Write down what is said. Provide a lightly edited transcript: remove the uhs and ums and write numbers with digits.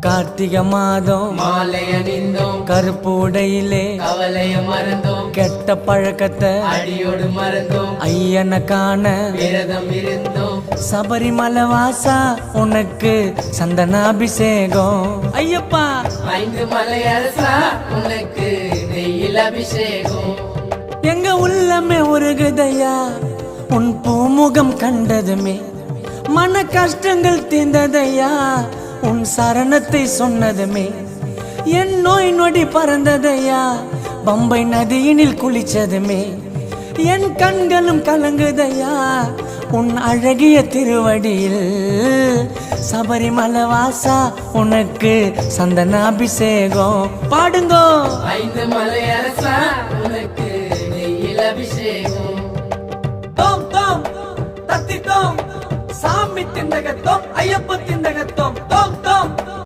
கார்த்திகை மாதம் மாலை அணிந்தோம், கருப்பு உடையிலே கவலைய மறந்தோம், கெட்ட பழக்கத்தை அடியோடு மறந்தோம், ஐயனை காண விரதம் இருந்தோம். சபரிமலை வாசா உனக்கு சந்தனாபிஷேகம். ஐயப்பா 5 மலை அரசா உனக்கு நெய்யில் அபிஷேகம். எங்க உள்ளமே உருகுதையா உன் பூமுகம் கண்டதுமே, மன கஷ்டங்கள் தீர்ந்ததையா உன் சரணத்தை சொன்னதுமே, என் நோய் நொடி பறந்ததையா பம்பை நதியினில் குளிச்சதுமே, என் கண்களும் கலங்குதையா உன் அழகிய திருவடியில். சபரிமலை வாசா உனக்கு சந்தனாபிஷேகம். பாடுங்கோ 5 மலை அரசா உனக்கு நெய்யில் அபிஷேகம். தோம் தோம் தத்தி தோம் சாமி திண்டகத்தோம் ஐயப்ப திண்டகத்தோம்.